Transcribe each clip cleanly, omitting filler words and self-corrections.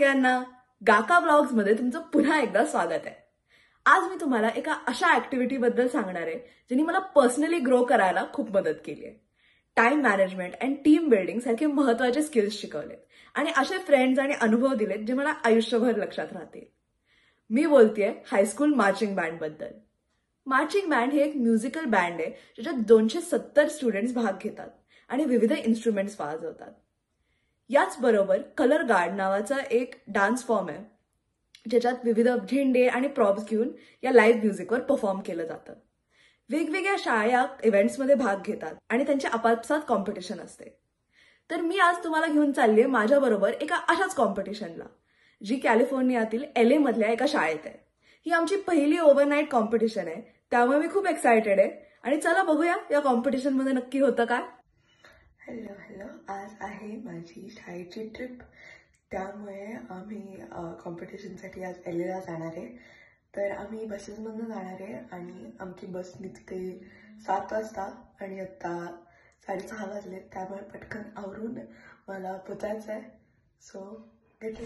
सगळ्यांना, गाका ब्लॉग्स मध्ये तुमचं पुन्हा एकदा स्वागत आहे। आज मी तुम्हाला एका अशा ऍक्टिव्हिटी बद्दल सांगणार आहे ज्याने मला पर्सनली ग्रो करायला खूप मदत केली आहे। Time management and team building सारखे महत्त्वाचे स्किल्स शिकवलेत आणि असे फ्रेंड्स आणि अनुभव दिलेत जे मला आयुष्यभर लक्षात राहतील। मी बोलतेय हायस्कूल मार्चिंग बँड बद्दल। मार्चिंग बँड हे एक म्युझिकल बँड आहे ज्याच्यात 270 स्टुडंट्स भाग घेतात आणि विविध इन्स्ट्रुमेंट्स वाजवतात। याच बरोबर कलर गार्ड नावाचा एक डान्स फॉर्म आहे ज्याच्यात विविध झेंडे आणि प्रॉप्स घेऊन या लाईव्ह म्युझिकवर परफॉर्म केलं जातं। वेगवेगळ्या शाळा इव्हेंट्समध्ये भाग घेतात आणि त्यांचे आपापसात कॉम्पिटिशन असते। तर मी आज तुम्हाला घेऊन चाललीये माझ्याबरोबर एका अशाच कॉम्पिटिशनला, जी कॅलिफोर्नियातील LA मधल्या एका शाळेत आहे। ही आमची पहिली ओव्हरनाईट कॉम्पिटिशन आहे, त्यामुळे मी खूप एक्सायटेड आहे आणि चला बघूया या कॉम्पिटिशन मध्ये नक्की होतं काय। हॅलो, आज आहे माझी शाळेची ट्रिप, त्यामुळे आम्ही कॉम्पिटिशनसाठी आज LAला जाणार आहे। तर आम्ही बसेसमधून जाणार आहे आणि आमची बस निघते 7 वाजता आणि आता 6:30 वाजले, त्यामुळे पटकन आवरून मला पोचायचं आहे। सो गेट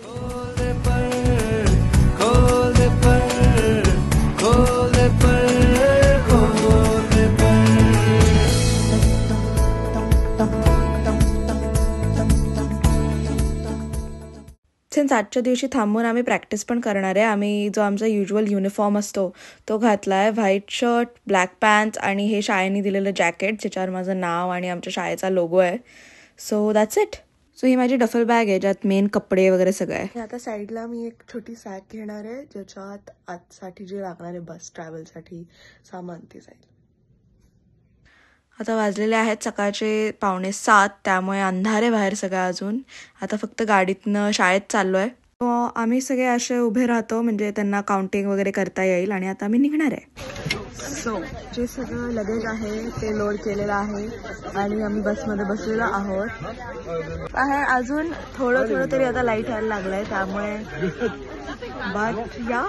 सिन्स आजच्या दिवशी थांबून आम्ही प्रॅक्टिस पण करणार आहे। आम्ही जो आमचा युज्युअल युनिफॉर्म असतो तो घातला आहे, व्हाईट शर्ट, ब्लॅक पॅन्ट्स आणि हे शाळेने दिलेलं जॅकेट ज्याच्यावर माझं नाव आणि आमच्या शाळेचा लोगो आहे। So that's it. सो ही माझी डफल बॅग आहे ज्यात मेन कपडे वगैरे सगळं आहे। आता साईडला मी एक छोटी सॅक घेणार आहे ज्याच्यात आजसाठी जे लागणार आहे बस ट्रॅव्हलसाठी सामान ते जाईल। आता वाजलेले आहेत सकाळचे 6:45, त्यामुळे अंधार आहे बाहेर सगळं अजून। आता फक्त गाडीतनं शाळेत चाललोय। आम्ही सगळे असे उभे राहतो म्हणजे त्यांना काउंटिंग वगैरे करता येईल आणि आता आम्ही निघणार आहे। सो जे सगळं लगेज आहे ते लोड केलेलं आहे आणि आम्ही बसमध्ये बसलेलो आहोत। आहे अजून थोडं तरी आता लाईट यायला लागलाय, त्यामुळे बट या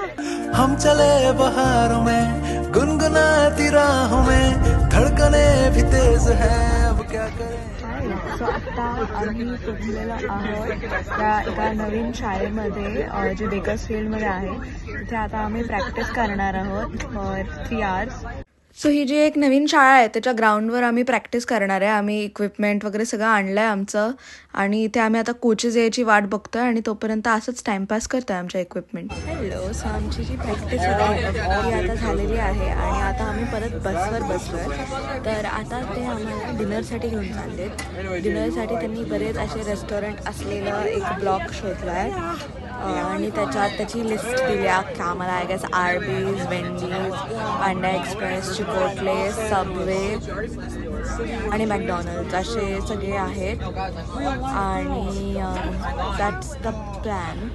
हम चले बहारों में गुनगुनाती राहों में धड़कने भी तेज है अब क्या करें। सो आता आम्ही पोहोचलेलो आहोत त्या एका नवीन शाळेमध्ये जे बेकर्सफील्डमध्ये आहे। तिथे आता आम्ही प्रॅक्टिस करणार आहोत फॉर 3 आवर्स। सो ही जी एक नवीन शाळा आहे त्याच्या ग्राउंडवर आम्ही प्रॅक्टिस करणार आहे। आम्ही इक्विपमेंट वगैरे सगळं आणलं आहे आमचं आणि इथे आम्ही आता कोचेस यायची वाट बघतोय आणि तोपर्यंत असंच टाइमपास करतोय आमच्या इक्विपमेंट। हॅलो, सो आमची जी प्रॅक्टिस होती ती आता झालेली आहे आणि आता आम्ही परत बसवर बसलोय। तर आता ते आम्हाला डिनरसाठी घेऊन चाललेत। डिनरसाठी त्यांनी बरेच असे रेस्टॉरंट असलेलं एक ब्लॉक शोधला आहे आणि त्याच्यात त्याची लिस्ट दिली आहे की आम्हाला I guess Arby's, Wendy's, Panda Express, Chipotle, Subway आणि मॅकडॉनल्ड्स असे सगळे आहेत आणि दॅट्स द प्लॅन।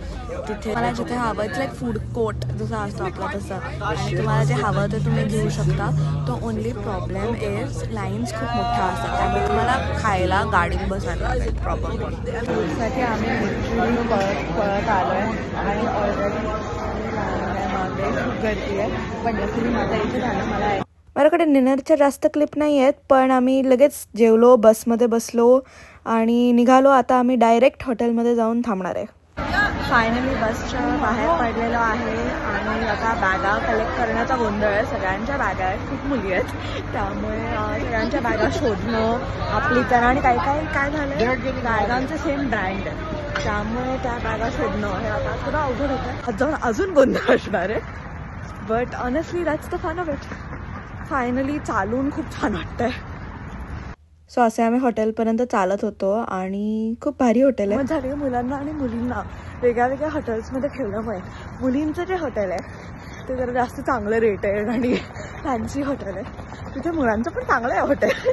तिथे मला जिथे हवं इट्स लाईक फूड कोर्ट जसं असतो आपला तसं, आणि तुम्हाला जे हवं ते तुम्ही घेऊ शकता। तो ओनली प्रॉब्लेम इज लाईन्स खूप मोठ्या असतात, त्यामुळे तुम्हाला खायला गाडीत बसायला लागेल प्रॉब्लेम। फूडसाठी आम्ही लिटरली पळत आलो आहे आणि ऑलरेडी मागे खूप गर्दी आहे, पण जसं मी माझ्या इथे झालं मला माझ्याकडे डिनरच्या जास्त क्लिप नाही आहेत, पण आम्ही लगेच जेवलो, बसमध्ये बसलो आणि निघालो। आता आम्ही डायरेक्ट हॉटेलमध्ये जाऊन थांबणार आहे। फायनली बसच्या बाहेर पडलेलो आहे आणि आता बॅगा कलेक्ट करण्याचा गोंधळ आहे। सगळ्यांच्या बॅगा आहेत, खूप मुली आहेत, त्यामुळे सगळ्यांच्या बॅगा शोधणं आपली तर आणि काय झालं बॅगांचे सेम ब्रँड आहे, त्यामुळे त्या बॅगा शोधणं हे आता थोडं अवघड होतं। जाऊन अजून गोंधळ असणार आहे, but honestly that's the fun of it. Finally चालून खूप छान वाटतंय। सो असे आम्ही हॉटेलपर्यंत चालत होतो आणि खूप भारी हॉटेल आहे। झाले मुलांना आणि मुलींना वेगळ्या वेगळ्या हॉटेल्समध्ये ठेवल्यामुळे मुलींचं जे हॉटेल आहे ते जरा जास्त चांगलं रेट आहे आणि फॅन्सी हॉटेल आहे। तिथे मुलांचं पण चांगलं आहे हॉटेल,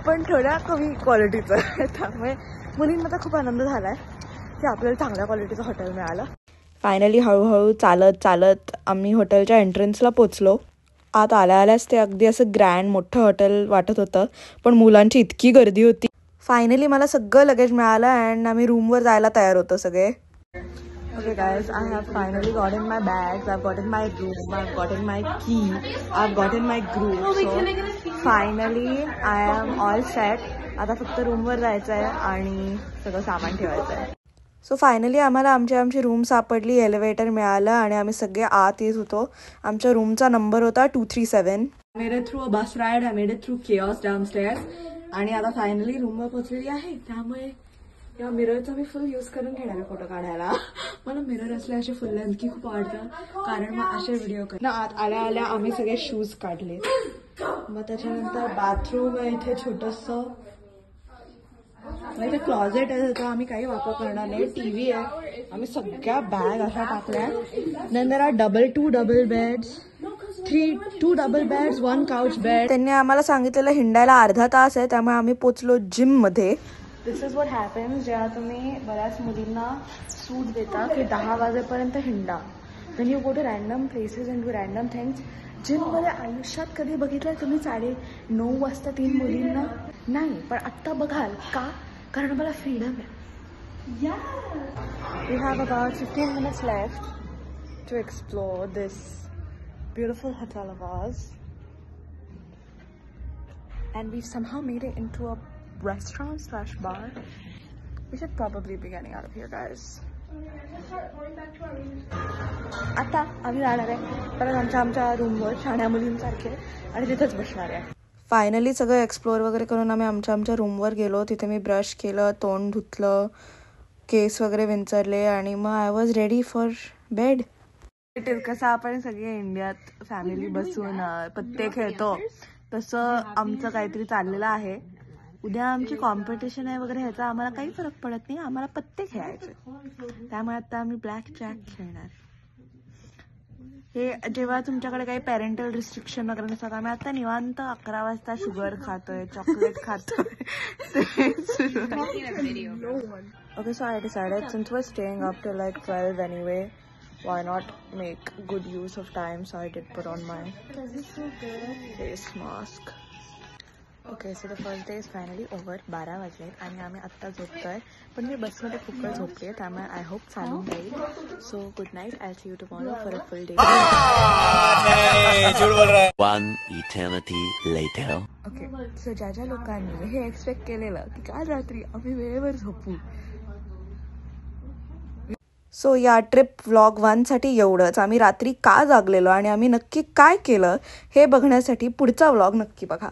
पण थोड्या कमी क्वालिटीचं आहे, त्यामुळे मुलींना खूप आनंद झाला आहे की आपल्याला चांगल्या क्वालिटीचं हॉटेल मिळालं। फायनली हळूहळू चालत आम्ही हॉटेलच्या एंट्रन्सला पोचलो। आत आल्याच ते अगदी असं ग्रँड मोठं हॉटेल वाटत होतं, पण मुलांची इतकी गर्दी होती। फायनली मला सगळं लगेज मिळालं अँड आम्ही रूमवर जायला तयार होतो सगळे। Okay guys, I have finally gotten my bags, I've gotten my room, I've gotten my key, I've gotten my group. So finally I am all set. आता फक्त रूमवर जायचं आहे आणि सगळं सामान ठेवायचं आहे। सो फायनली आम्हाला आमची रूम सापडली, एलिव्हेटर मिळालं आणि आम्ही सगळे आत येत होतो. आमच्या रूमचा नंबर होता 237. Made it through a bus ride, I made it through chaos downstairs. आणि आता फायनली रूमवर पोहोचलेली आहे. त्यामुळे या मिररचा मी फुल यूज करून घेणार आहे फोटो काढायला. मला मिरर असले असे फुल लेंथकी खूप आवडतं, कारण मग असे व्हिडिओ ना. आत आल्या आल्या आम्ही सगळे शूज काढले. मग त्याच्यानंतर बाथरूम आहे इथे छोटंसं, इथे क्लॉजेट आहे त्याचा आम्ही काही वापर करणार नाही. टीव्ही आहे, आम्ही सगळ्या बॅग अशा टाकल्या. नंतर two double beds, 2 double beds, 1 couch bed. त्यांनी आम्हाला सांगितलेलं हिंडायला अर्धा तास आहे, त्यामुळे आम्ही पोचलो जिम मध्ये. दिस इज व्हॉट हॅपन्स जेव्हा तुम्ही बऱ्याच मुलींना सूट देता की 10 वाजेपर्यंत हिंडा. Then you go to random places and do random things. जिममध्ये आयुष्यात कधी बघितलं तुम्ही 9:30 वाजता 3 मुलींना? नाही, पण आत्ता बघाल का? कारण मला फ्रीडम आहे. We have about 15 minutes left to explore this beautiful hotel of ours, and we've somehow made it into a restaurant/bar. We should probably be getting out of here, guys. आता आम्ही जाणार आहे परत आमच्या रूमवर शाण्या मुलींसारखे आणि तिथेच बसणार आहे. फायनली सगळं एक्सप्लोअर वगैरे करून आम्ही आमच्या रूमवर गेलो. तिथे मी ब्रश केलं, तोंड धुतलं, केस वगैरे विंचरले आणि मग I was ready for bed. कसं आपण सगळे इंडियात फॅमिली बसून पत्ते खेळतो तसं आमचं काहीतरी चाललेलं आहे. उद्या आमची कॉम्पिटिशन आहे वगैरे, ह्याचा आम्हाला काही फरक पडत नाही, आम्हाला पत्ते खेळायचे. त्यामुळे आता आम्ही ब्लॅक जॅक खेळणार. हे जेव्हा तुमच्याकडे काही पॅरेंटल रिस्ट्रिक्शन वगैरे नसतात, आम्ही आता निवांत 11 वाजता शुगर खातोय, चॉकलेट खातोय. Okay, so I decided since we are staying up till like 12 anyway, why not make good use of time? So I did put on my face mask. Okay, so the first day is finally over. 12 वाजले आणि आम्ही आत्ता झोपतोय, पण मी बसमध्ये खूप वेळ झोपली आहे, त्यामुळे आय होप चालून जाईल. So good night, I see you tomorrow for a full day. One eternity later. Okay, so ज्या लोकांनी हे एक्सपेक्ट केलेलं की काल रात्री आम्ही वेळेवर झोपू, सो या ट्रिप व्लॉग 1 साठी एवढंच. आम्ही रात्री का जागलेलो आणि आम्ही नक्की काय केलं हे बघण्यासाठी पुढचा व्लॉग नक्की बघा.